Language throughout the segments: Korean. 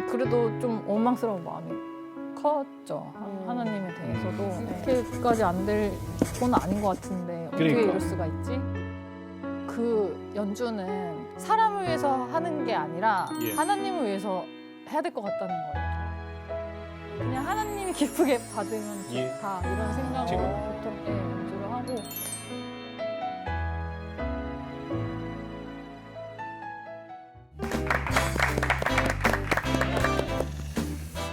그래도 좀 원망스러운 마음이 컸죠. 하나님에 대해서도 이렇게까지 안 될 건 아닌 것 같은데 어떻게 그러니까. 이럴 수가 있지? 그 연주는 사람을 위해서 하는 게 아니라 예. 하나님을 위해서 해야 될 것 같다는 거예요. 그냥 하나님이 기쁘게 받으면 예. 좋다 이런 생각으로 지금. 보통 연주를 하고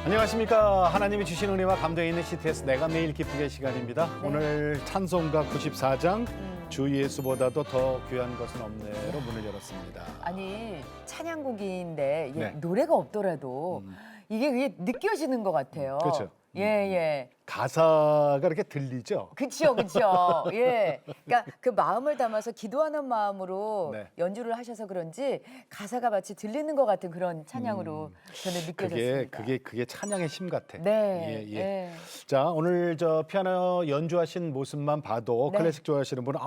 안녕하십니까. 하나님이 주신 은혜와 감동이 있는 CTS 내가 매일 기쁘게 시간입니다. 네. 오늘 찬송가 94장 주 예수보다도 더 귀한 것은 없네로 문을 열었습니다. 아니 찬양곡인데 이게 네. 노래가 없더라도 이게 그게 느껴지는 것 같아요. 그렇죠. 예. 가사가 이렇게 들리죠? 그치요. 예. 그러니까 그 마음을 담아서 기도하는 마음으로 네. 연주를 하셔서 그런지 가사가 마치 들리는 것 같은 그런 찬양으로 저는 느껴졌습니다. 그게 찬양의 힘 같아. 네. 예. 자, 오늘 저 피아노 연주하신 모습만 봐도 네. 클래식 좋아하시는 분은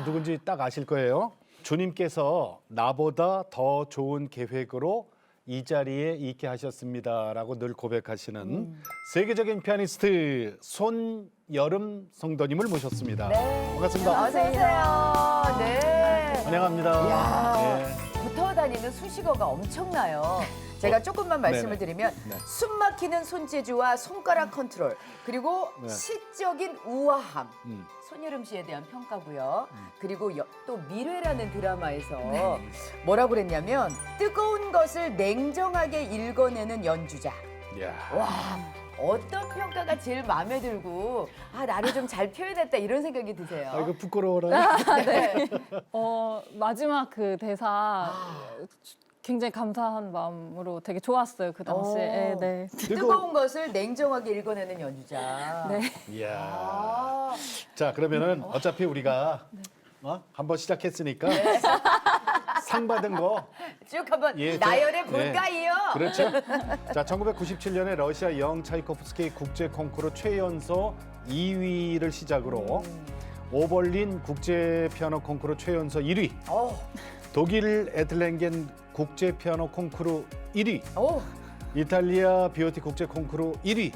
누군지 딱 아실 거예요. 주님께서 나보다 더 좋은 계획으로 이 자리에 있게 하셨습니다라고 늘 고백하시는 세계적인 피아니스트 손여름 성도님을 모셨습니다. 네. 반갑습니다. 어서 오세요. 네. 환영합니다. 이야. 네. 붙어 다니는 수식어가 엄청나요. 제가 조금만 말씀을 네네. 드리면 네. 숨 막히는 손재주와 손가락 컨트롤 그리고 네. 시적인 우아함 음. 손여름 씨에 대한 평가고요. 그리고 또 미래라는 드라마에서 네. 뭐라고 그랬냐면 뜨거운 것을 냉정하게 읽어내는 연주자. 야. 와 어떤 평가가 제일 마음에 들고 나를 좀 잘 표현했다 이런 생각이 드세요. 이거 부끄러워라. 네. 마지막 그 대사 굉장히 감사한 마음으로 되게 좋았어요 그 당시에. 오. 네. 뜨거운 것을 냉정하게 읽어내는 연주자. 네. 이야. 아, 자, 그러면은 어차피 우리가 한번 시작했으니까 상 받은 거 쭉 한번 예, 나열해 네. 볼까요? 그렇죠. 자, 1997년에 러시아 영 차이코프스키 국제 콩쿠르 최연소 2위를 시작으로 오벌린 국제 피아노 콩쿠르 최연소 1위, 오, 독일 에틀랭겐 국제 피아노 콩쿠르 1위, 오, 이탈리아 비오티 국제 콩쿠르 1위,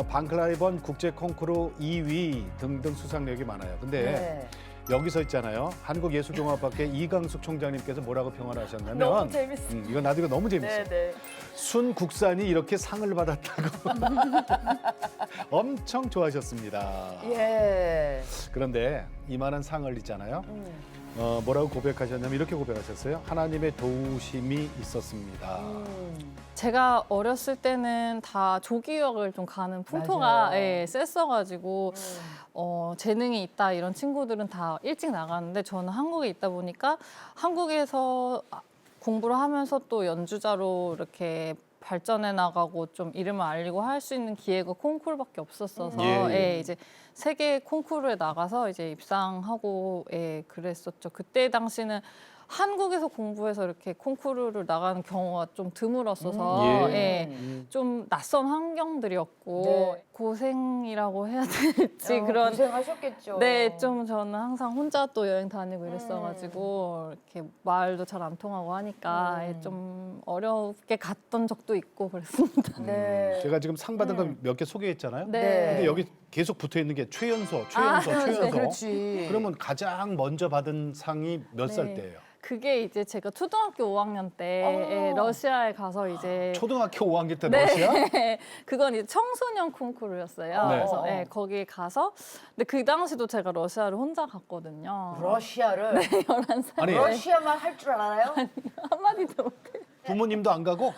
방클라이번 국제 콩쿠르 2위 등등 수상력이 많아요. 근데 네. 여기서 있잖아요. 한국예술종합학회 이강숙 총장님께서 뭐라고 평을 하셨냐면 너무 재밌어. 이거 나도 이거 너무 재밌어. 네. 순국산이 이렇게 상을 받았다고 엄청 좋아하셨습니다. 예. 그런데 이만한 상을 있잖아요. 뭐라고 고백하셨냐면 이렇게 고백하셨어요. 하나님의 도우심이 있었습니다. 제가 어렸을 때는 다 조기유학을 좀 가는 풍토가 맞아요. 셌어가지고 재능이 있다 이런 친구들은 다 일찍 나가는데 저는 한국에 있다 보니까 한국에서 공부를 하면서 또 연주자로 이렇게 발전해 나가고 좀 이름을 알리고 할 수 있는 기회가 콩쿠르밖에 없었어서 이제 세계 콩쿠르에 나가서 이제 입상하고 그랬었죠. 그때 당시는 한국에서 공부해서 이렇게 콩쿠르를 나가는 경우가 좀 드물었어서 좀 낯선 환경들이었고 네. 고생이라고 해야 될지 그런 고생하셨겠죠. 네, 좀 저는 항상 혼자 또 여행 다니고 이랬어가지고 이렇게 말도 잘 안 통하고 하니까 좀 어렵게 갔던 적도 있고 그랬습니다. 네. 제가 지금 상 받은 거 몇 개 소개했잖아요. 네. 근데 여기 계속 붙어 있는 게 최연소. 네, 그렇지. 그러면 가장 먼저 받은 상이 몇 살 네. 때예요? 그게 이제 제가 초등학교 5학년 때 러시아에 가서 이제 초등학교 5학년 때 러시아? 그건 이제 청소년 콩쿠르였어요. 네. 그래서 거기 가서 근데 그 당시도 제가 러시아를 혼자 갔거든요. 러시아를 11살 아니 러시아만 할 줄 알아요? 한마디도 못해요. 부모님도 안 가고?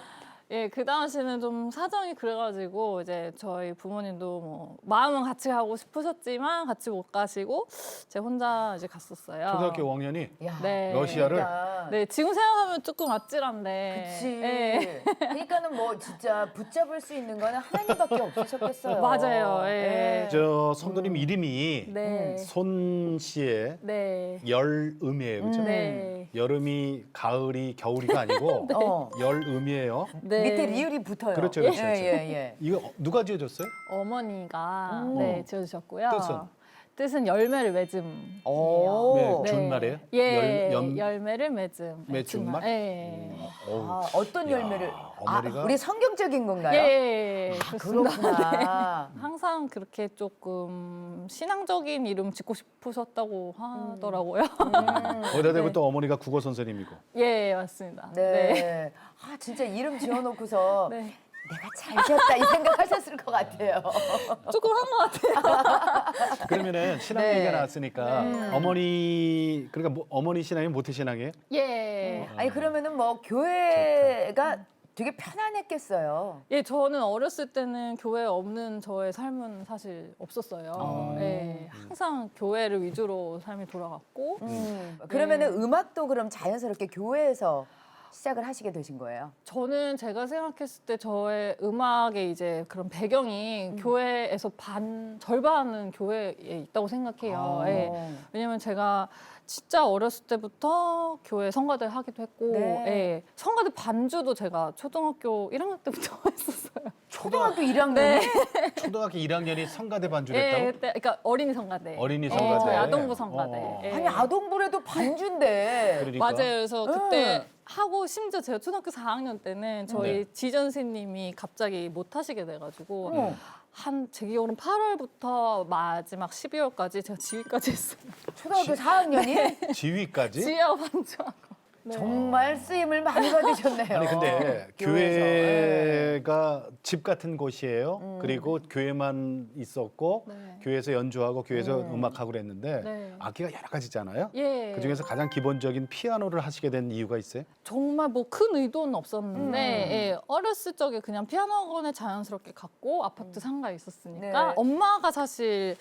예, 그 당시는 좀 사정이 그래가지고 이제 저희 부모님도 뭐 마음은 같이 가고 싶으셨지만 같이 못 가시고 제가 혼자 이제 갔었어요. 초등학교 5학년이 야, 네. 러시아를? 그러니까. 네, 지금 생각하면 조금 아찔한데. 그치. 예. 그러니까는 뭐 진짜 붙잡을 수 있는 거는 하나님밖에 없으셨겠어요. 맞아요. 예. 저 성도님 이름이 네. 손 씨의 네. 열음이에요, 그렇죠? 네. 여름이 가을이 겨울이가 아니고 어. 열음이에요. 네. 밑에 리을이 붙어요. 그렇죠, 그렇죠, 예, 그렇죠. 예, 예. 이거 누가 지어줬어요? 어머니가 오. 네, 지어주셨고요. 뜻은? 열매를 맺음. 오. 네, 네. 준말이에요? 예, 연- 열매를 맺음. 네, 맺음말? 예. 어우. 아, 어떤 야, 열매를? 어머니가? 우리 성경적인 건가요? 예, 아, 그렇습니다. 그렇구나. 항상 그렇게 조금 신앙적인 이름 짓고 싶으셨다고 하더라고요. 거기다 대고 네. 또 어머니가 국어 선생님이고. 예, 맞습니다. 네. 아, 진짜 이름 지어놓고서 네. 내가 잘 지었다 이 생각하셨을 것 같아요. 조금 한 것 같아요. 그러면은 신앙 네. 얘기가 나왔으니까 어머니 그러니까 뭐, 어머니 신앙이 모태 신앙이에요? 예. 아니 그러면은 뭐 교회가 되게 편안했겠어요. 예, 저는 어렸을 때는 교회 없는 저의 삶은 사실 없었어요. 예, 항상 교회를 위주로 삶이 돌아갔고, 그러면은 음악도 그럼 자연스럽게 교회에서 시작을 하시게 되신 거예요? 저는 제가 생각했을 때 저의 음악의 이제 그런 배경이 교회에서 절반은 교회에 있다고 생각해요. 예. 왜냐면 제가 진짜 어렸을 때부터 교회 성가대 하기도 했고, 네. 예. 성가대 반주도 제가 초등학교 1학년 때부터 했었어요. 초등학교 1학년? 네. 초등학교 1학년이 성가대 반주를 예, 했다고? 그때 그러니까 어린이 성가대. 어린이 예, 성가대. 저희 아동부 성가대. 어. 예. 아니 아동부에도 반주인데. 그러니까. 맞아요. 그래서 그때 하고 심지어 제가 초등학교 4학년 때는 저희 네. 지전 선생님이 갑자기 못 하시게 돼가지고 어. 한 제 기억으로는 8월부터 마지막 12월까지 제가 지휘까지 했어요. 초등학교 4학년이 지휘까지? 지휘하고 반주하고. 네. 정말 쓰임을 많이 받으셨네요. 아니 근데 교회가 집 같은 곳이에요. 그리고 교회만 있었고 네. 교회에서 연주하고 교회에서 음악하고 그랬는데 네. 악기가 여러 가지잖아요. 예. 그 중에서 가장 기본적인 피아노를 하시게 된 이유가 있어요? 정말 뭐 큰 의도는 없었는데 예, 어렸을 적에 그냥 피아노 학원에 자연스럽게 갔고 아파트 상가에 있었으니까 네. 엄마가 사실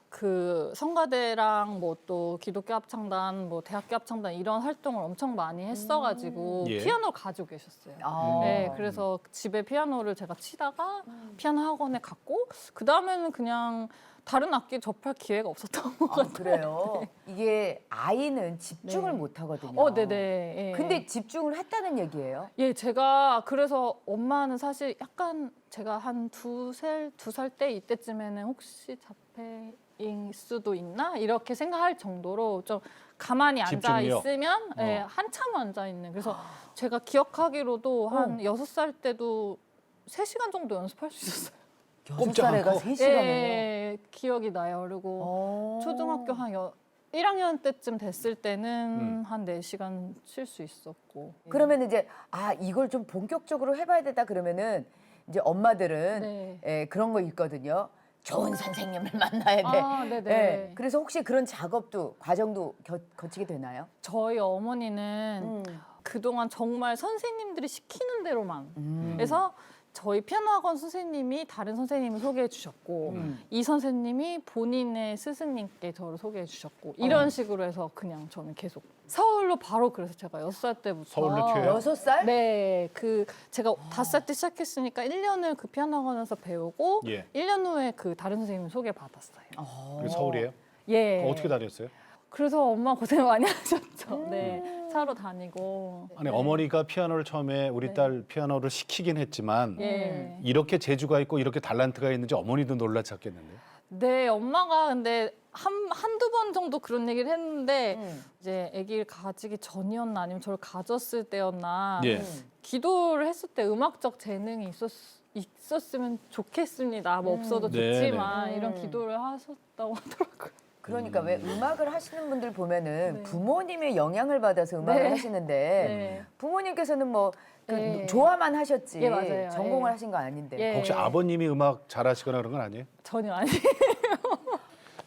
그 성가대랑 뭐 또 기독교 합창단, 뭐 대학교 합창단 이런 활동을 엄청 많이 했어가지고 예. 피아노를 가지고 계셨어요. 아. 네, 그래서 집에 피아노를 제가 치다가 피아노 학원에 갔고 그 다음에는 그냥 다른 악기 접할 기회가 없었던 것 아, 같아요. 그래요? 이게 아이는 집중을 네. 못 하거든요. 네네. 예. 근데 집중을 했다는 얘기예요? 예, 제가 그래서 엄마는 사실 약간 제가 한 두 살 때 이때쯤에는 혹시 자폐일 수도 있나 이렇게 생각할 정도로 좀 가만히 앉아 집중력. 있으면 예, 한참 앉아 있는. 그래서 제가 기억하기로도 한 6살 때도 3시간 정도 연습할 수 있었어요. 6살애가 않고? 3시간이요? 예, 기억이 나요. 그리고 어. 초등학교 한 1학년 때쯤 됐을 때는 한 4시간 칠 수 있었고. 그러면 이제 이걸 좀 본격적으로 해봐야 되다 그러면은 이제 엄마들은 네. 그런 거 있거든요. 좋은 선생님을 만나야 돼. 아, 네네. 예, 그래서 혹시 그런 작업도 과정도 거치게 되나요? 저희 어머니는 그동안 정말 선생님들이 시키는 대로만 해서 저희 피아노 학원 선생님이 다른 선생님을 소개해 주셨고 이 선생님이 본인의 스승님께 저를 소개해 주셨고 이런 식으로 해서 그냥 저는 계속 서울로 바로 그래서 제가 6살 때부터 서울로 튀어요? 6살? 네, 제가 5살 때 시작했으니까 1년을 그 피아노 학원에서 배우고 예. 1년 후에 그 다른 선생님을 소개받았어요. 그게 서울이에요? 예. 어떻게 다녔어요? 그래서 엄마 고생 많이 하셨죠. 네, 차로 다니고. 아니 어머니가 피아노를 처음에 우리 딸 피아노를 시키긴 했지만 예. 이렇게 재주가 있고 이렇게 달란트가 있는지 어머니도 놀라셨겠는데요. 네, 엄마가 근데 한두 번 정도 그런 얘기를 했는데 이제 아기를 가지기 전이었나 아니면 저를 가졌을 때였나 예. 기도를 했을 때 음악적 재능이 있었으면 좋겠습니다. 뭐 없어도 네, 좋지만 이런 기도를 하셨다고 하더라고요. 그러니까 왜 음악을 하시는 분들 보면은 네. 부모님의 영향을 받아서 음악을 네. 하시는데 네. 부모님께서는 뭐 네. 좋아만 하셨지 예, 맞아요. 전공을 예. 하신 거 아닌데. 예. 혹시 아버님이 음악 잘하시거나 그런 건 아니에요? 전혀 아니에요.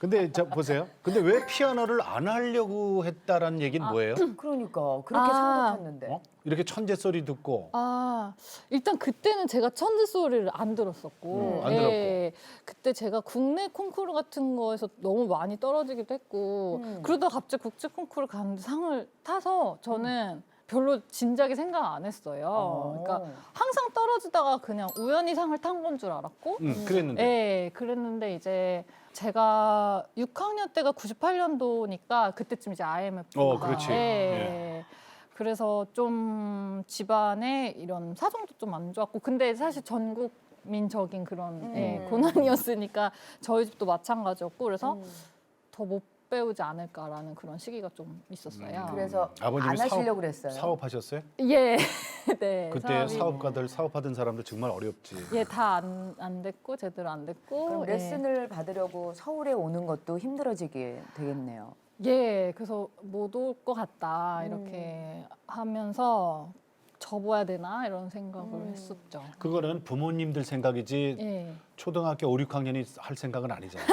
근데 자 보세요. 근데 왜 피아노를 안 하려고 했다라는 얘기는 뭐예요? 그러니까 그렇게 상도 탔는데. 어? 이렇게 천재 소리 듣고 일단 그때는 제가 천재 소리를 안 들었었고, 안 들었고. 그때 제가 국내 콩쿠르 같은 거에서 너무 많이 떨어지기도 했고, 그러다 갑자기 국제 콩쿠르 갔는데 상을 타서 저는 별로 진작에 생각 안 했어요. 그러니까 항상 떨어지다가 그냥 우연히 상을 탄 건 줄 알았고, 그랬는데. 네, 그랬는데 이제 제가 6학년 때가 98년도니까 그때쯤 이제 IMF가 그렇지. 그래서 좀 집안에 이런 사정도 좀 안 좋았고 근데 사실 전국민적인 그런 고난이었으니까 저희 집도 마찬가지였고 그래서 더 못 배우지 않을까라는 그런 시기가 좀 있었어요. 그래서 아버님이 안 하시려고 그랬어요. 사업하셨어요? 예, 네. 그때 사업하던 사람들 정말 어렵지. 예, 다 안 됐고 제대로 안 됐고. 그럼 레슨을 받으려고 서울에 오는 것도 힘들어지게 되겠네요. 예, 그래서 못 올 것 같다 이렇게 하면서 접어야 되나 이런 생각을 했었죠. 그거는 부모님들 생각이지 예. 초등학교 5, 6학년이 할 생각은 아니잖아요.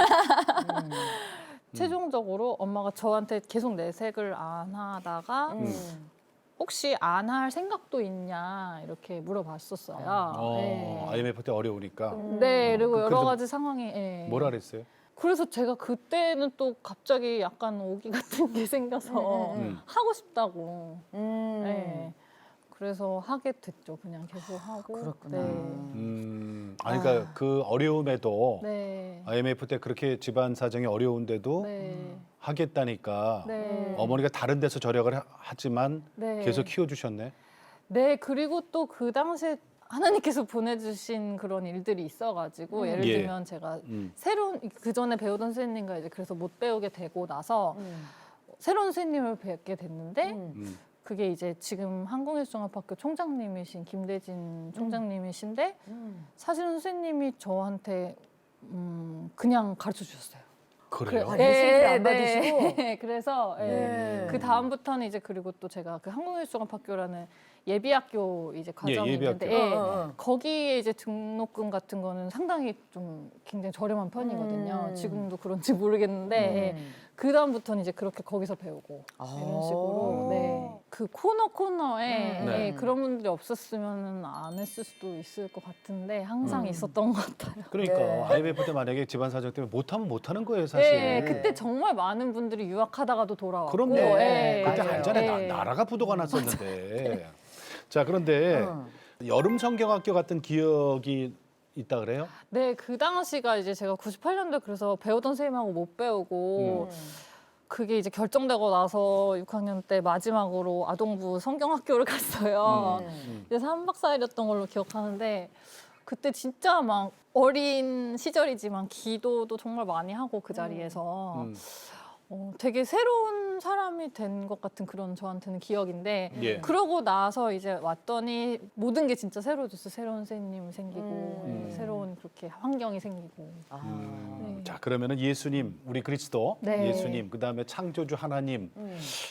최종적으로 엄마가 저한테 계속 내색을 안 하다가 혹시 안 할 생각도 있냐 이렇게 물어봤었어요. 네. IMF 때 어려우니까. 네, 그리고 여러 그래서 가지 상황이. 예. 뭐라 그랬어요? 그래서 제가 그때는 또 갑자기 약간 오기 같은 게 생겨서 하고 싶다고. 네. 그래서 하게 됐죠. 그냥 계속 하고. 그렇구나. 아니 그러니까 그 어려움에도 네. IMF 때 그렇게 집안 사정이 어려운데도 네. 하겠다니까 네. 어머니가 다른 데서 절약을 하지만 네. 계속 키워주셨네. 네, 그리고 또 그 당시에 하나님께서 보내주신 그런 일들이 있어가지고 예를 예. 들면 제가 새로운 그 전에 배우던 선생님과 이제 그래서 못 배우게 되고 나서 새로운 선생님을 뵙게 됐는데 그게 이제 지금 한국예술종합학교 총장님이신 김대진 총장님이신데 사실은 선생님이 저한테 그냥 가르쳐 주셨어요. 그래요? 아, 레슨을 안 받으시고? 그래서 네. 그 다음부터는 이제 그리고 또 제가 그 한국예술종합학교라는 예비학교 이제 과정이 예비학교. 있는데 어. 거기에 이제 등록금 같은 거는 상당히 좀 굉장히 저렴한 편이거든요. 지금도 그런지 모르겠는데 그 다음부터는 이제 그렇게 거기서 배우고 이런 식으로 그 코너에 네. 그런 분들이 없었으면 안 했을 수도 있을 것 같은데 항상 있었던 것 같아요. 그러니까 네. IMF 때 만약에 집안 사정 때문에 못하면 못하는 거예요 사실. 네, 그때 정말 많은 분들이 유학하다가도 돌아왔고. 그럼요. 네, 그때 맞아요. 알잖아요. 네. 나라가 부도가 났었는데. 자 그런데 여름 성경학교 같은 기억이 있다 그래요? 네, 그 당시가 이제 제가 98년도에 그래서 배우던 선생님하고 못 배우고 그게 이제 결정되고 나서 6학년 때 마지막으로 아동부 성경학교를 갔어요. 그래서 3박 4일이었던 걸로 기억하는데 그때 진짜 막 어린 시절이지만 기도도 정말 많이 하고 그 자리에서 되게 새로운 사람이 된 것 같은 그런 저한테는 기억인데 예. 그러고 나서 이제 왔더니 모든 게 진짜 새로워졌어요. 새로운 선생님이 생기고 새로운 그렇게 환경이 생기고. 네. 자 그러면은 예수님, 우리 그리스도, 네. 예수님, 그다음에 창조주 하나님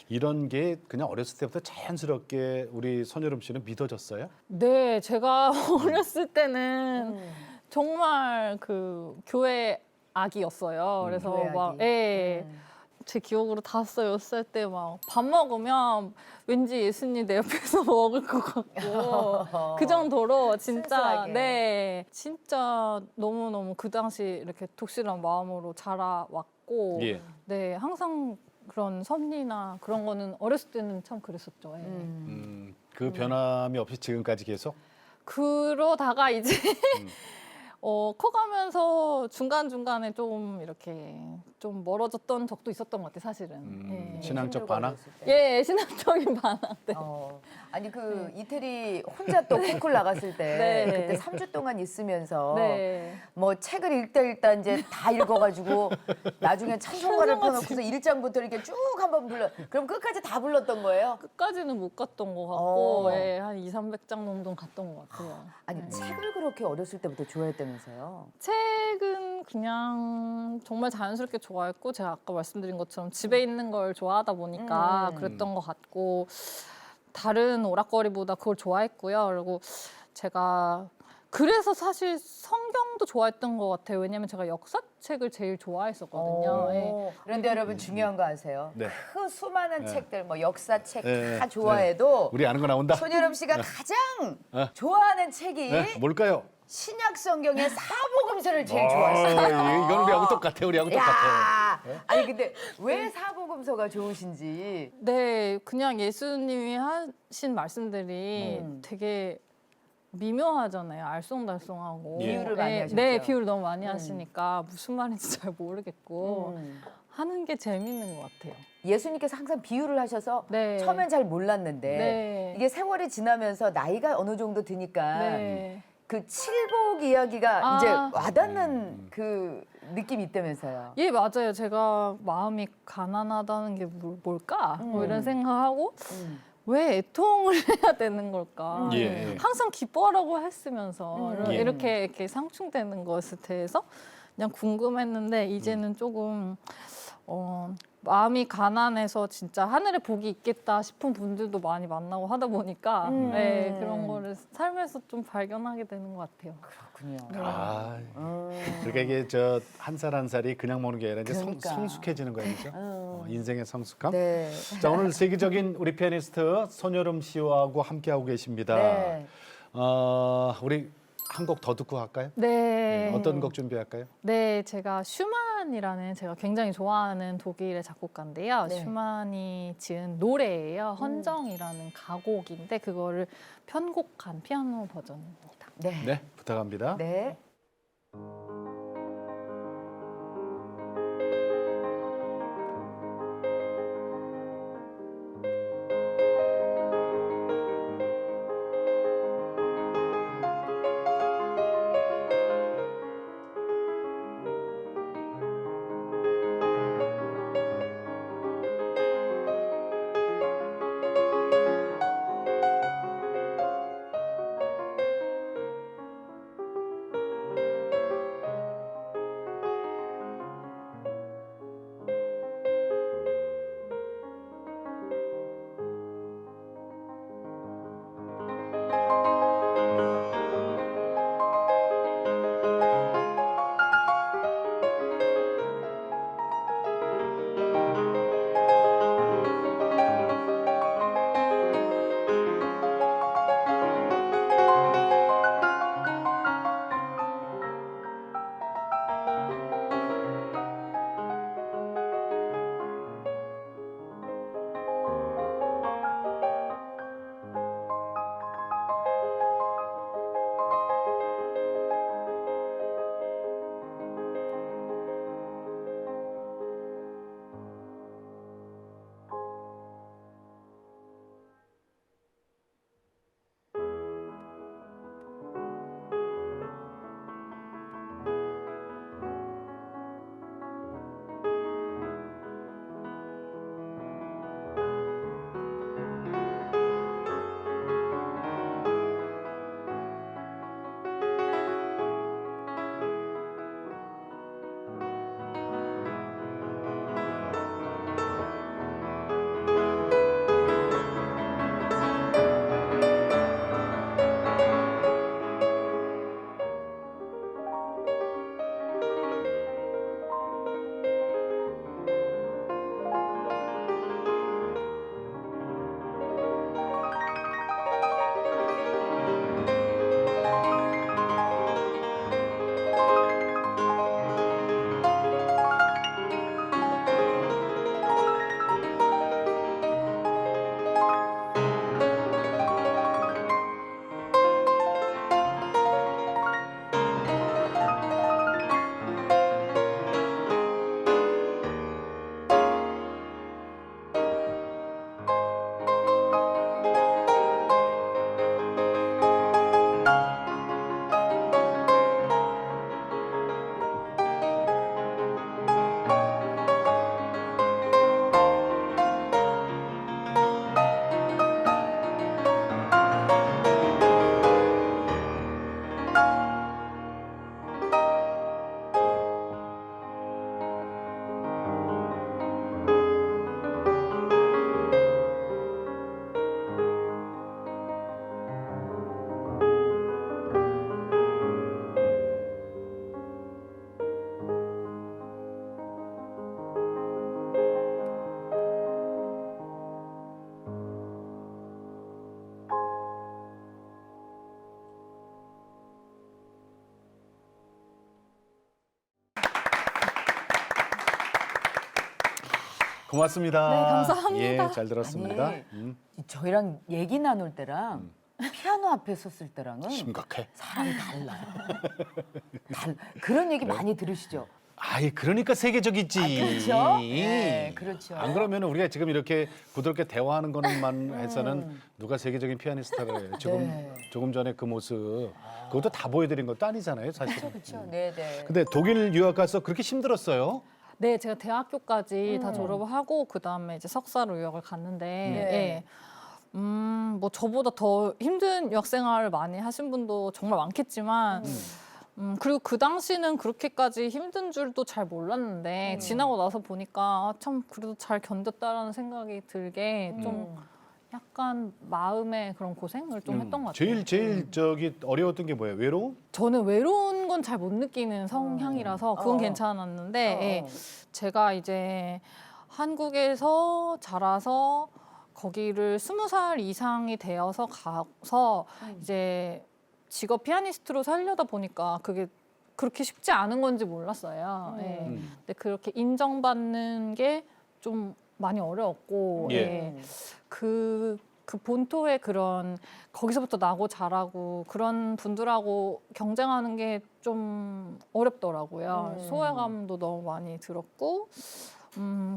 이런 게 그냥 어렸을 때부터 자연스럽게 우리 손여름 씨는 믿어졌어요? 네, 제가 어렸을 때는 정말 그 교회 아기였어요. 그래서 교회 막 아기. 예. 제 기억으로 5살, 6살 때 막 밥 먹으면 왠지 예수님 내 옆에서 먹을 것 같고 그 정도로 진짜 순수하게. 네 진짜 너무너무 그 당시 이렇게 독실한 마음으로 자라왔고 예. 네 항상 그런 섭리나 그런 거는 어렸을 때는 참 그랬었죠. 예. 그 변함이 없이 지금까지 계속? 그러다가 이제 커가면서 중간중간에 좀 이렇게 좀 멀어졌던 적도 있었던 것 같아요, 사실은. 예. 신앙적 반항? 예, 신앙적인 반항. 네. 아니 그 이태리 혼자 또 콩쿨 나갔을 때 네. 그때 3주 동안 있으면서 네. 뭐 책을 읽다 이제 다 읽어가지고 나중에 찬송가를 펴놓고서 1장부터 이렇게 쭉 한번 그럼 끝까지 다 불렀던 거예요? 끝까지는 못 갔던 것 같고, 어. 예, 한 200~300장 정도는 갔던 것 같아요. 아니 책을 그렇게 어렸을 때부터 좋아했다면서요? 책은 그냥 정말 자연스럽게 좋아했고 제가 아까 말씀드린 것처럼 집에 있는 걸 좋아하다 보니까 그랬던 것 같고 다른 오락거리보다 그걸 좋아했고요. 그리고 제가 그래서 사실 성경도 좋아했던 것 같아요. 왜냐면 제가 역사책을 제일 좋아했었거든요. 예. 그런데 여러분 중요한 거 아세요? 네. 그 수많은 책들, 뭐 역사책 네. 다 좋아해도 우리 아는 거 나온다. 손여름 씨가 가장 좋아하는 책이 네, 뭘까요? 신약 성경의 사복음서를 제일 좋아했어요. 이건 우리하고 똑같아. 우리하고 똑같아. 야, 아니 근데 왜 사복음서가 좋으신지. 네, 그냥 예수님이 하신 말씀들이 되게 미묘하잖아요. 알쏭달쏭하고. 비유를 많이 하셨죠. 네, 비유를 너무 많이 하시니까 무슨 말인지 잘 모르겠고 음. 하는 게 재밌는 것 같아요. 예수님께서 항상 비유를 하셔서 네. 처음엔 잘 몰랐는데 네. 이게 세월이 지나면서 나이가 어느 정도 드니까 네. 그 칠복 이야기가 아. 이제 와닿는 그 느낌이 있다면서요. 예, 맞아요. 제가 마음이 가난하다는 게 뭘까? 뭐 이런 생각하고 왜 애통을 해야 되는 걸까? 예. 항상 기뻐하라고 했으면서 예. 이렇게 상충되는 것에 대해서 그냥 궁금했는데 이제는 조금 마음이 가난해서 진짜 하늘에 복이 있겠다 싶은 분들도 많이 만나고 하다 보니까 네, 그런 거를 삶에서 좀 발견하게 되는 것 같아요. 그렇군요. 아, 그러니까 이게 저 한 살 한 살이 그냥 먹는 게 아니라 이제 그러니까. 성숙해지는 거예요, 그죠? 인생의 성숙함. 네. 자, 오늘 세계적인 우리 피아니스트 손여름 씨하고 함께 하고 계십니다. 네. 우리 한 곡 더 듣고 갈까요? 네. 어떤 곡 준비할까요? 네, 제가 슈만이라는 제가 굉장히 좋아하는 독일의 작곡가인데요. 네. 슈만이 지은 노래예요. 헌정이라는 가곡인데 그거를 편곡한 피아노 버전입니다. 네. 네, 부탁합니다. 네. 고맙습니다. 네, 감사합니다. 예, 잘 들었습니다. 아니, 저희랑 얘기 나눌 때랑 피아노 앞에 섰을 때랑은 심각해. 사람이 달라요. 그런 얘기 많이 들으시죠? 아이, 그러니까 세계적이지. 그렇죠? 네, 그렇죠. 안 그러면 우리가 지금 이렇게 부드럽게 대화하는 것만 해서는 누가 세계적인 피아니스타를 해요. 지금 네. 조금 전에 그 모습 그것도 다 보여드린 것도 아니잖아요, 사실. 그렇죠. 네, 네. 근데 독일 유학 가서 그렇게 힘들었어요? 네, 제가 대학교까지 다 졸업을 하고 그다음에 이제 석사로 유학을 갔는데 네. 뭐 저보다 더 힘든 유학 생활을 많이 하신 분도 정말 많겠지만 그리고 그 당시는 그렇게까지 힘든 줄도 잘 몰랐는데 지나고 나서 보니까 아, 참 그래도 잘 견뎠다라는 생각이 들게 좀 약간 마음의 그런 고생을 좀 했던 것 같아요. 제일 저기 어려웠던 게 뭐예요? 외로움? 저는 외로운 건 잘 못 느끼는 성향이라서 그건 괜찮았는데 예, 제가 이제 한국에서 자라서 거기를 20살 이상이 되어서 가서 이제 직업 피아니스트로 살려다 보니까 그게 그렇게 쉽지 않은 건지 몰랐어요. 예. 근데 그렇게 인정받는 게 좀 많이 어려웠고 예. 예. 그 본토의 그런 거기서부터 나고 자라고 그런 분들하고 경쟁하는 게 좀 어렵더라고요. 소외감도 너무 많이 들었고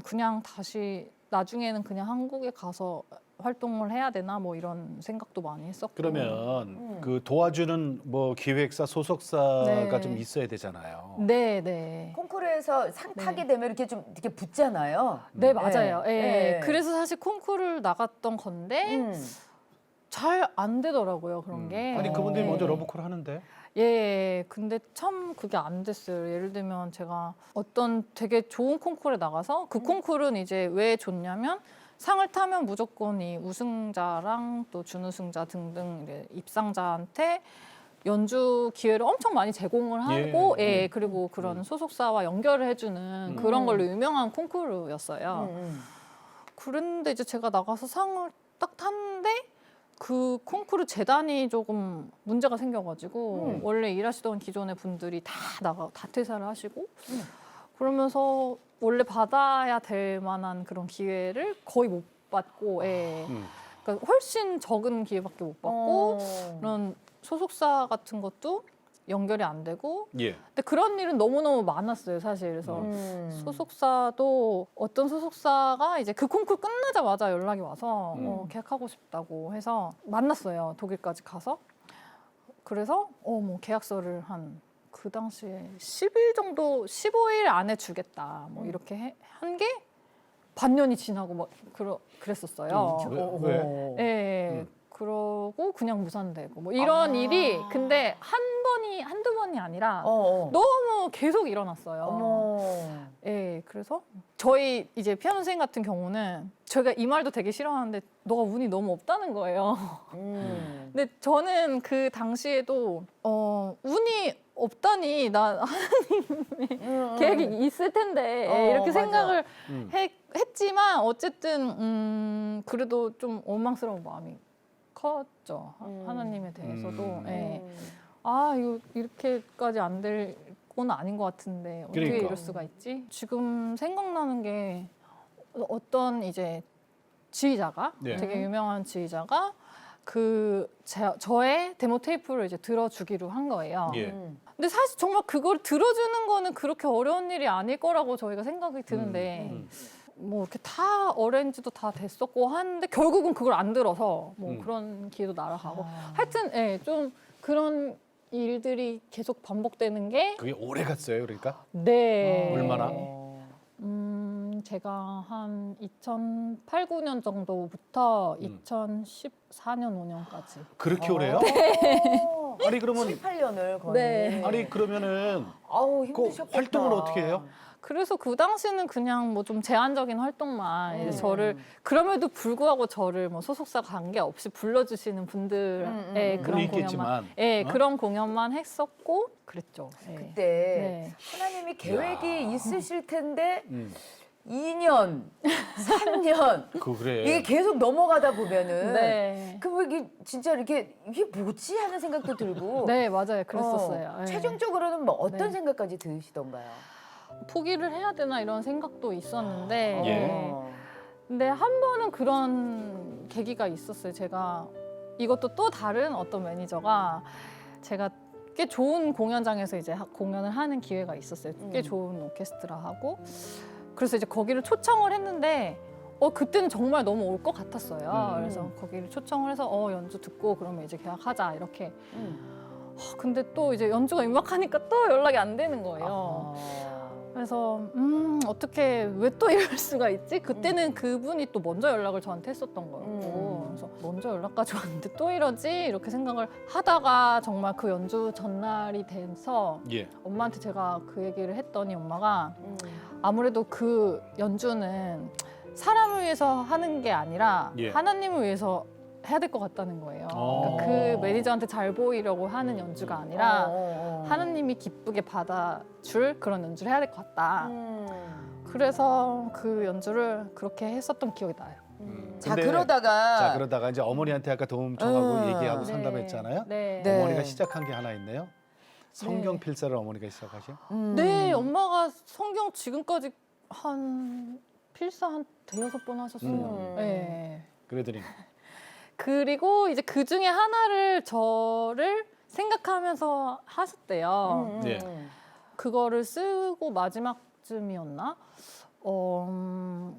그냥 다시 나중에는 그냥 한국에 가서 활동을 해야 되나 뭐 이런 생각도 많이 했었고. 그러면 그 도와주는 뭐 기획사, 소속사가 네. 좀 있어야 되잖아요. 네, 네. 콩쿠르에서 상 타게 되면 이렇게 좀 이렇게 붙잖아요. 네, 맞아요. 예. 네. 그래서 사실 콩쿠르를 나갔던 건데 잘 안 되더라고요, 그런 게. 아니 그분들이 예. 먼저 러브콜 하는데. 예, 근데 참 그게 안 됐어요. 예를 들면 제가 어떤 되게 좋은 콩쿠르에 나가서 그 콩쿠르는 이제 왜 좋냐면 상을 타면 무조건 이 우승자랑 또 준우승자 등등 이제 입상자한테 연주 기회를 엄청 많이 제공을 하고, 예, 그리고 그런 소속사와 연결을 해주는 그런 걸로 유명한 콩쿠르였어요. 그런데 이제 제가 나가서 상을 딱 탔는데 그 콩쿠르 재단이 조금 문제가 생겨가지고 원래 일하시던 기존의 분들이 다 퇴사를 하시고 그러면서 원래 받아야 될 만한 그런 기회를 거의 못 받고, 예. 그러니까 훨씬 적은 기회밖에 못 받고 그런 소속사 같은 것도 연결이 안 되고. 예. 근데 그런 일은 너무너무 많았어요, 사실. 그래서 소속사도 어떤 소속사가 이제 그 콩쿠르 끝나자마자 연락이 와서 계약하고 싶다고 해서 만났어요, 독일까지 가서. 그래서 뭐 계약서를 한 그 당시에 10일 정도, 15일 안에 주겠다 뭐 이렇게 한 게 반년이 지나고 뭐 그랬었어요. 왜? 예. 그러고 그냥 무산되고 뭐 이런 일이 근데 한두 번이 아니라 너무 계속 일어났어요. 예, 그래서 저희 이제 피아노 선생님 같은 경우는 제가 이 말도 되게 싫어하는데 너가 운이 너무 없다는 거예요. 근데 저는 그 당시에도 운이 없다니 나 하나님의 계획이 있을 텐데 이렇게 맞아. 생각을 했지만 어쨌든 그래도 좀 원망스러운 마음이 컸죠. 하나님에 대해서도. 예. 아, 이거 이렇게까지 안 될 건 아닌 것 같은데 어떻게 그러니까. 이럴 수가 있지? 지금 생각나는 게 어떤 이제 지휘자가 네. 되게 유명한 지휘자가 저의 데모 테이프를 이제 들어주기로 한 거예요. 예. 근데 사실 정말 그걸 들어주는 거는 그렇게 어려운 일이 아닐 거라고 저희가 생각이 드는데 뭐 이렇게 다 어레인지도 다 됐었고 하는데 결국은 그걸 안 들어서 뭐 그런 기회도 날아가고 하여튼 예, 좀 그런 일들이 계속 반복되는 게 그게 오래 갔어요, 그러니까? 네. 얼마나? 제가 한 2008, 9년 정도부터 2014년, 5년까지. 그렇게 오래요? 아니 그러면 7, 8년을 거의. 네. 아니 그러면은 아우 그 힘드셨겠다. 활동을 어떻게 해요? 그래서 그 당시는 그냥 뭐 좀 제한적인 활동만 이제 저를 그럼에도 불구하고 저를 뭐 소속사 관계 없이 불러주시는 분들의 그런 물론 공연만, 있겠지만. 예, 어? 그런 공연만 했었고 그랬죠. 예. 그때 네. 하나님이 계획이 있으실 텐데 2년, 3년 그래. 이게 계속 넘어가다 보면은 네. 그 이게 진짜 이게 뭐지 하는 생각도 들고 네, 맞아요. 그랬었어요. 예. 최종적으로는 뭐 어떤 네. 생각까지 드시던가요? 포기를 해야 되나 이런 생각도 있었는데 예. 근데 한 번은 그런 계기가 있었어요. 제가 이것도 또 다른 어떤 매니저가 제가 꽤 좋은 공연장에서 이제 공연을 하는 기회가 있었어요. 꽤 좋은 오케스트라하고 그래서 이제 거기를 초청을 했는데 그때는 정말 너무 올 것 같았어요. 그래서 거기를 초청을 해서 연주 듣고 그러면 이제 계약하자 이렇게. 근데 또 이제 연주가 임박하니까 또 연락이 안 되는 거예요. 그래서 어떻게 왜 또 이럴 수가 있지? 그때는 그분이 또 먼저 연락을 저한테 했었던 거였고 그래서 먼저 연락까지 왔는데 또 이러지? 이렇게 생각을 하다가 정말 그 연주 전날이 돼서 예. 엄마한테 제가 그 얘기를 했더니 엄마가 아무래도 그 연주는 사람을 위해서 하는 게 아니라 예. 하나님을 위해서 해야 될 것 같다는 거예요. 그러니까 그 매니저한테 잘 보이려고 하는 연주가 아니라 하나님이 기쁘게 받아줄 그런 연주를 해야 될 것 같다. 그래서 그 연주를 그렇게 했었던 기억이 나요. 자 근데 그러다가 자 그러다가 이제 어머니한테 아까 도움 청하고 얘기하고 네. 상담했잖아요. 네. 네. 어머니가 시작한 게 하나 있네요. 성경 필사를 어머니가 시작하셔. 네, 엄마가 성경 지금까지 한 필사 한 대여섯 번 하셨어요. 네. 그러더니 그리고 이제 그 중에 하나를 저를 생각하면서 하셨대요. 네. 그거를 쓰고 마지막쯤이었나?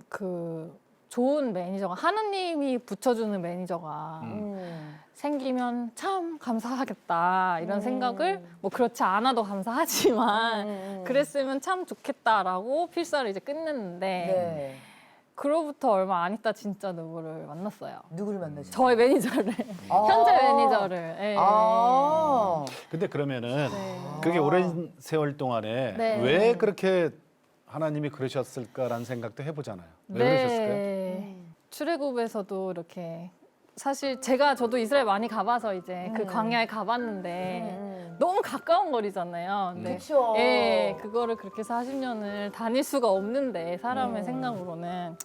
그 좋은 매니저가 하나님이 붙여주는 매니저가 생기면 참 감사하겠다 이런 생각을 뭐 그렇지 않아도 감사하지만 그랬으면 참 좋겠다라고 필사를 이제 끝냈는데 네. 그로부터 얼마 안 있다 진짜 누구를 만났어요. 누구를 만나셨어요? 저의 매니저를 아. 현재 매니저를. 예. 아. 근데 그러면은 네. 그게 오랜 세월 동안에 네. 왜 그렇게 하나님이 그러셨을까라는 생각도 해보잖아요. 왜 그러셨을까요? 출애굽에서도 이렇게 사실 저도 이스라엘 많이 가봐서 이제 그 광야에 가봤는데 너무 가까운 거리잖아요. 근데 그쵸. 예, 그거를 그렇게 40년을 다닐 수가 없는데 사람의 생각으로는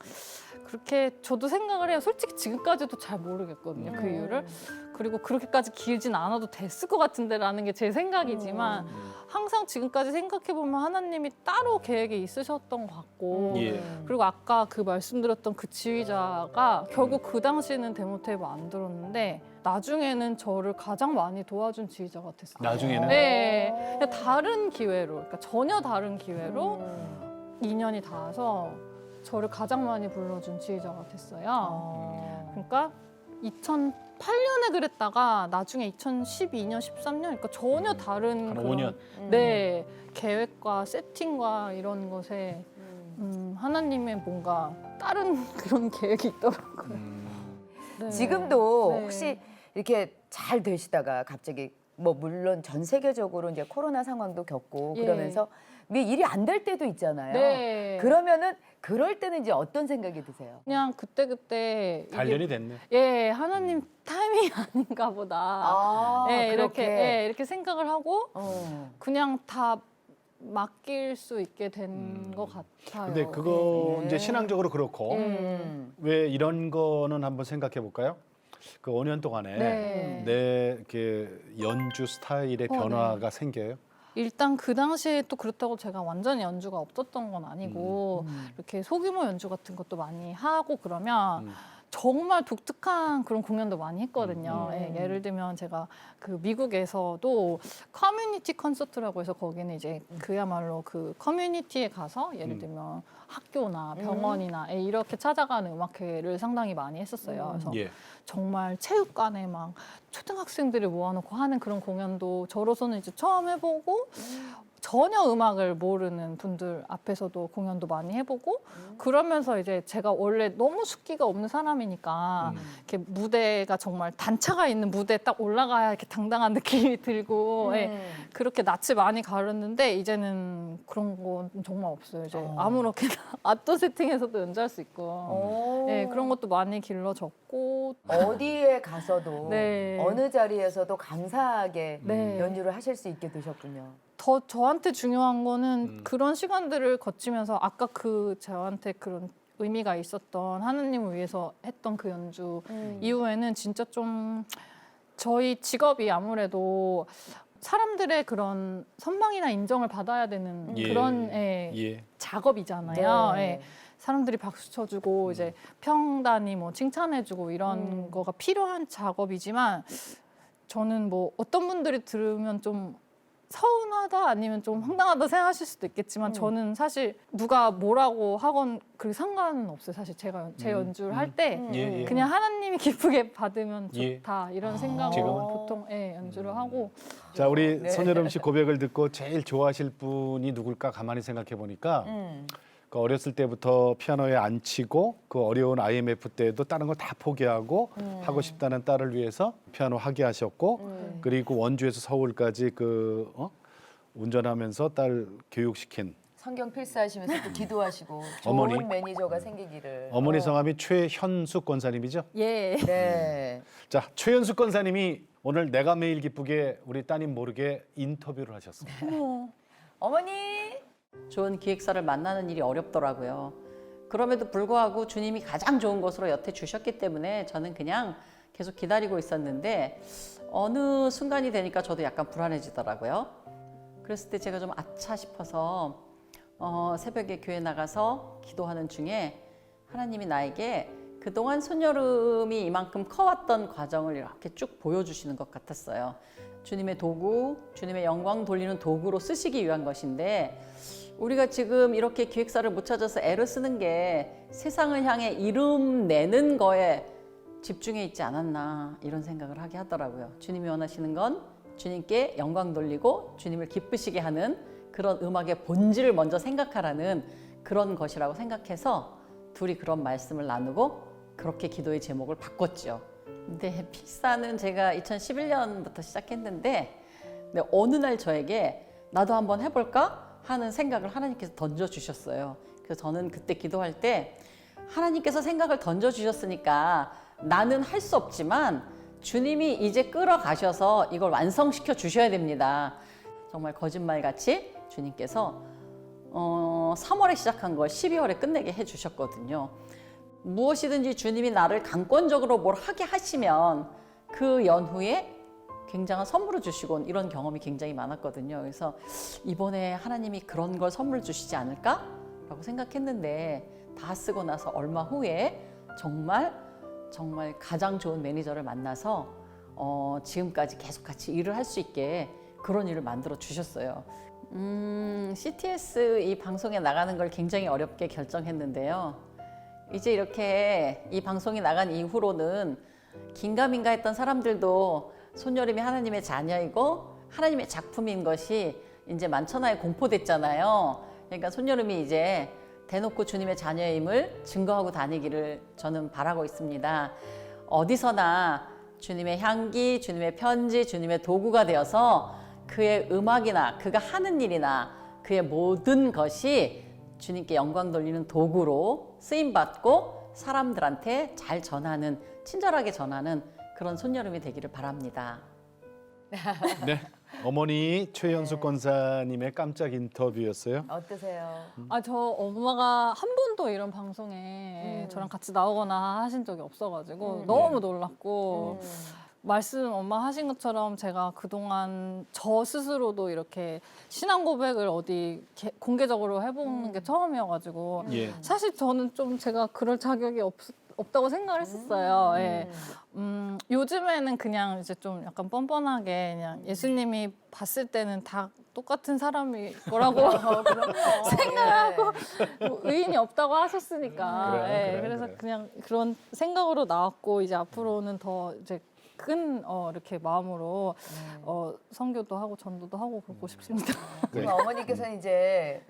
그렇게 저도 생각을 해요. 솔직히 지금까지도 잘 모르겠거든요. 그 이유를. 그리고 그렇게까지 길진 않아도 됐을 것 같은데라는 게 제 생각이지만 항상 지금까지 생각해보면 하나님이 따로 계획이 있으셨던 것 같고 예. 그리고 아까 그 말씀드렸던 그 지휘자가 결국 그 당시에는 데모테이프 안 들었는데 나중에는 저를 가장 많이 도와준 지휘자 같았어요. 나중에는 네, 그냥 다른 기회로, 그러니까 전혀 다른 기회로 2년이 닿아서 저를 가장 많이 불러준 지휘자가 됐어요. 그러니까 2008년에 그랬다가 나중에 2012년, 13년, 그러니까 전혀 다른 한 그런 5년. 네, 계획과 세팅과 이런 것에 하나님의 뭔가 다른 그런 계획이 있더라고요. 네. 지금도 네. 혹시 이렇게 잘 되시다가 갑자기 뭐 물론 전 세계적으로 이제 코로나 상황도 겪고 예. 그러면서 일이 안 될 때도 있잖아요. 네. 그러면은 그럴 때는 이제 어떤 생각이 드세요? 그냥 그때 단련이 됐네. 예, 하나님 타이밍이 아닌가 보다. 아, 예, 그렇게. 이렇게 생각을 하고 그냥 다 맡길 수 있게 된 것 같아요. 근데 그거 네. 이제 신앙적으로 그렇고 왜 이런 거는 한번 생각해 볼까요? 그 5년 동안에 네. 내 이렇게 연주 스타일의 변화가 생겨요. 일단 그 당시에 또 그렇다고 제가 완전히 연주가 없었던 건 아니고 이렇게 소규모 연주 같은 것도 많이 하고 그러면 정말 독특한 그런 공연도 많이 했거든요. 예, 예를 들면 제가 그 미국에서도 커뮤니티 콘서트라고 해서 거기는 이제 그야말로 그 커뮤니티에 가서 예를 들면 학교나 병원이나 예, 이렇게 찾아가는 음악회를 상당히 많이 했었어요. 그래서 예. 정말 체육관에 막 초등학생들을 모아놓고 하는 그런 공연도 저로서는 이제 처음 해보고 전혀 음악을 모르는 분들 앞에서도 공연도 많이 해보고 그러면서 이제 제가 원래 너무 숫기가 없는 사람이니까 이렇게 무대가 정말 단차가 있는 무대에 딱 올라가야 이렇게 당당한 느낌이 들고 예, 그렇게 낯을 많이 가렸는데 이제는 그런 건 정말 없어요. 이제 아무렇게나 아토 세팅에서도 연주할 수 있고 예, 그런 것도 많이 길러졌고 어디에 가서도 네. 어느 자리에서도 감사하게 네. 연주를 하실 수 있게 되셨군요. 더 저한테 중요한 거는 그런 시간들을 거치면서 아까 그 저한테 그런 의미가 있었던 하느님을 위해서 했던 그 연주 이후에는 진짜 좀 저희 직업이 아무래도 사람들의 그런 선망이나 인정을 받아야 되는 예. 그런 예. 작업이잖아요. 네. 예. 사람들이 박수 쳐주고 이제 평단이 뭐 칭찬해주고 이런 거가 필요한 작업이지만 저는 뭐 어떤 분들이 들으면 좀 서운하다 아니면 좀 황당하다 생각하실 수도 있겠지만 저는 사실 누가 뭐라고 하건 그게 상관은 없어요. 사실 제가 제 연주를 할 때 예, 예. 그냥 하나님이 기쁘게 받으면 예. 좋다 이런 생각으로 지금은? 보통 연주를 하고 자, 우리 네. 손여름 씨 고백을 듣고 제일 좋아하실 분이 누굴까 가만히 생각해 보니까 그 어렸을 때부터 피아노에 안 치고 그 어려운 IMF 때도 다른 거 다 포기하고 하고 싶다는 딸을 위해서 피아노 하게 하셨고 그리고 원주에서 서울까지 운전하면서 딸 교육시킨 성경 필사하시면서 또 기도하시고 어머니. 좋은 매니저가 생기기를. 어머니 성함이 최현숙 권사님이죠? 예. 네. 자, 최현숙 권사님이 오늘 내가 매일 기쁘게 우리 따님 모르게 인터뷰를 하셨습니다. 어머니. 좋은 기획사를 만나는 일이 어렵더라고요. 그럼에도 불구하고 주님이 가장 좋은 것으로 여태 주셨기 때문에 저는 그냥 계속 기다리고 있었는데 어느 순간이 되니까 저도 약간 불안해지더라고요. 그랬을 때 제가 좀 아차 싶어서 새벽에 교회 나가서 기도하는 중에 하나님이 나에게 그동안 손여름이 이만큼 커왔던 과정을 이렇게 쭉 보여주시는 것 같았어요. 주님의 도구, 주님의 영광 돌리는 도구로 쓰시기 위한 것인데 우리가 지금 이렇게 기획사를 못 찾아서 애를 쓰는 게 세상을 향해 이름 내는 거에 집중해 있지 않았나 이런 생각을 하게 하더라고요. 주님이 원하시는 건 주님께 영광 돌리고 주님을 기쁘시게 하는 그런 음악의 본질을 먼저 생각하라는 그런 것이라고 생각해서 둘이 그런 말씀을 나누고 그렇게 기도의 제목을 바꿨죠. 근데 필사는 제가 2011년부터 시작했는데 어느 날 저에게 나도 한번 해볼까 하는 생각을 하나님께서 던져주셨어요. 그래서 저는 그때 기도할 때 하나님께서 생각을 던져주셨으니까 나는 할 수 없지만 주님이 이제 끌어가셔서 이걸 완성시켜 주셔야 됩니다. 정말 거짓말같이 주님께서 3월에 시작한 걸 12월에 끝내게 해주셨거든요. 무엇이든지 주님이 나를 강권적으로 뭘 하게 하시면 그 연후에 굉장한 선물을 주시곤 이런 경험이 굉장히 많았거든요. 그래서 이번에 하나님이 그런 걸 선물 주시지 않을까라고 생각했는데 다 쓰고 나서 얼마 후에 정말 가장 좋은 매니저를 만나서 지금까지 계속 같이 일을 할 수 있게 그런 일을 만들어 주셨어요. CTS 이 방송에 나가는 걸 굉장히 어렵게 결정했는데요. 이제 이렇게 이 방송이 나간 이후로는 긴가민가 했던 사람들도 손여름이 하나님의 자녀이고 하나님의 작품인 것이 이제 만천하에 공포됐잖아요. 그러니까 손여름이 이제 대놓고 주님의 자녀임을 증거하고 다니기를 저는 바라고 있습니다. 어디서나 주님의 향기, 주님의 편지, 주님의 도구가 되어서 그의 음악이나 그가 하는 일이나 그의 모든 것이 주님께 영광 돌리는 도구로 쓰임받고 사람들한테 잘 전하는, 친절하게 전하는 그런 손여름이 되기를 바랍니다. 네, 어머니 최현숙 권사님의 깜짝 인터뷰였어요. 어떠세요? 저 엄마가 한 번도 이런 방송에 저랑 같이 나오거나 하신 적이 없어가지고 너무 놀랐고 말씀 엄마 하신 것처럼 제가 그동안 저 스스로도 이렇게 신앙 고백을 어디 공개적으로 해보는 게 처음이어가지고 예. 사실 저는 좀 제가 그럴 자격이 없다고 생각을 했었어요. 예. 요즘에는 그냥 이제 좀 약간 뻔뻔하게 그냥 예수님이 봤을 때는 다 똑같은 사람일 거라고 생각하고 뭐 의인이 없다고 하셨으니까. 그래, 그래서 그래. 그냥 그런 생각으로 나왔고 이제 앞으로는 더 이제 큰 이렇게 마음으로 선교도 하고 전도도 하고 그러고 싶습니다. 네. 그럼 어머니께서는 이제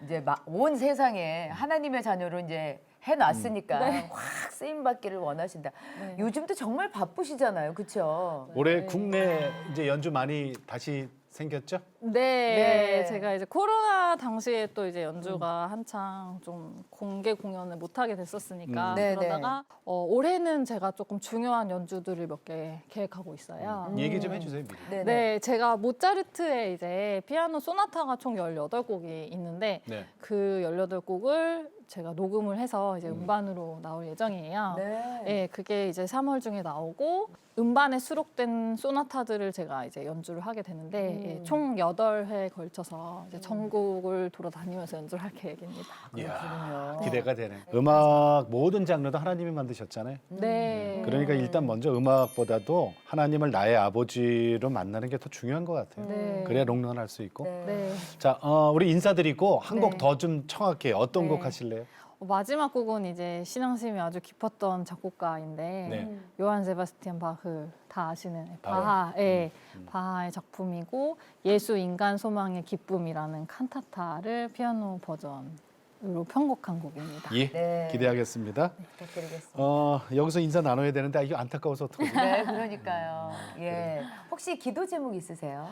온 세상에 하나님의 자녀로 이제 해놨으니까 확 쓰임 받기를 원하신다. 네. 요즘도 정말 바쁘시잖아요, 그렇죠? 올해 국내 이제 연주 많이 다시 생겼죠? 네, 네. 제가 이제 코로나 당시에 또 이제 연주가 한창 좀 공개 공연을 못 하게 됐었으니까 네, 그러다가 올해는 제가 조금 중요한 연주들을 몇 개 계획하고 있어요. 얘기 좀 해주세요 미리. 네네. 네, 제가 모차르트의 이제 피아노 소나타가 총 18곡이 있는데 네. 그 18곡을 제가 녹음을 해서 이제 음반으로 나올 예정이에요. 네. 네, 그게 이제 3월 중에 나오고 음반에 수록된 소나타들을 제가 이제 연주를 하게 되는데 예, 총 8회 걸쳐서 이제 전국을 돌아다니면서 연주를 할 계획입니다. 이야, 기대가 되네. 음악 모든 장르도 하나님이 만드셨잖아요. 네. 그러니까 일단 먼저 음악보다도 하나님을 나의 아버지로 만나는 게 더 중요한 것 같아요. 네. 그래야 롱런을 할 수 있고. 네. 네. 자, 우리 인사드리고 한 곡 네. 더 좀 청할게요. 어떤 네. 곡 하실래요? 마지막 곡은 이제 신앙심이 아주 깊었던 작곡가인데 네. 요한 세바스티안 바흐 다 아시는 바흐. 바하의 바하의 작품이고 예수 인간 소망의 기쁨이라는 칸타타를 피아노 버전으로 편곡한 곡입니다. 예, 네. 기대하겠습니다. 부탁드리겠습니다. 여기서 인사 나눠야 되는데 이거 안타까워서 어떡하지? 네, 그러니까요. 예. 혹시 기도 제목 있으세요?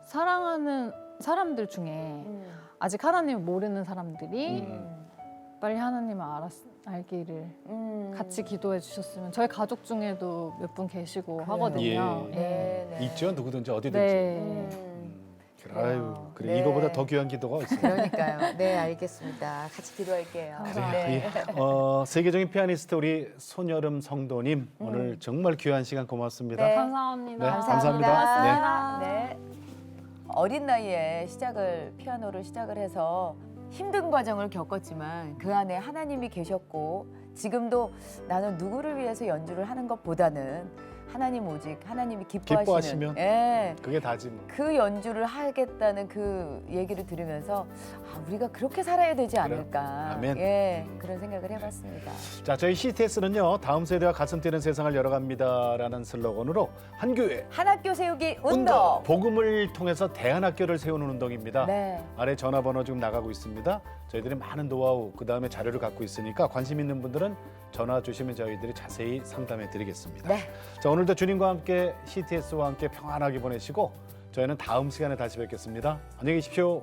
사랑하는 사람들 중에 아직 하나님을 모르는 사람들이 빨리 하나님을 알기를 같이 기도해 주셨으면 저희 가족 중에도 몇 분 계시고 하거든요. 예. 네, 네. 있죠, 누구든지 어디든지. 네. 아유, 그래 네. 이거보다 더 귀한 기도가 어딨어요? 그러니까요. 네, 알겠습니다. 같이 기도할게요. 네. 예. 세계적인 피아니스트 우리 손여름 성도님 오늘 정말 귀한 시간 고맙습니다. 네. 감사합니다. 네, 감사합니다. 네. 어린 나이에 피아노를 시작을 해서 힘든 과정을 겪었지만 그 안에 하나님이 계셨고 지금도 나는 누구를 위해서 연주를 하는 것보다는 하나님 오직 하나님이 기뻐하시면. 예. 그게 다지 뭐. 그 연주를 하겠다는 그 얘기를 들으면서 우리가 그렇게 살아야 되지 않을까. 아멘. 예, 그런 생각을 해봤습니다. 자, 저희 CTS는요. 다음 세대와 가슴 뛰는 세상을 열어갑니다라는 슬로건으로 한 교회 한 학교 세우기 운동. 복음을 통해서 대안학교를 세우는 운동입니다. 네. 아래 전화번호 지금 나가고 있습니다. 저희들이 많은 노하우 그다음에 자료를 갖고 있으니까 관심 있는 분들은 전화 주시면 저희들이 자세히 상담해 드리겠습니다. 네. 자, 오늘도 주님과 함께 CTS와 함께 평안하게 보내시고 저희는 다음 시간에 다시 뵙겠습니다. 안녕히 계십시오.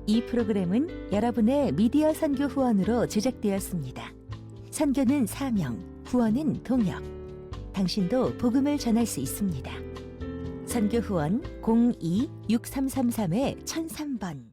이 프로그램은 여러분의 미디어 선교 후원으로 제작되었습니다. 선교는 사명, 후원은 동역. 당신도 복음을 전할 수 있습니다. 선교 후원 02-6333-1003번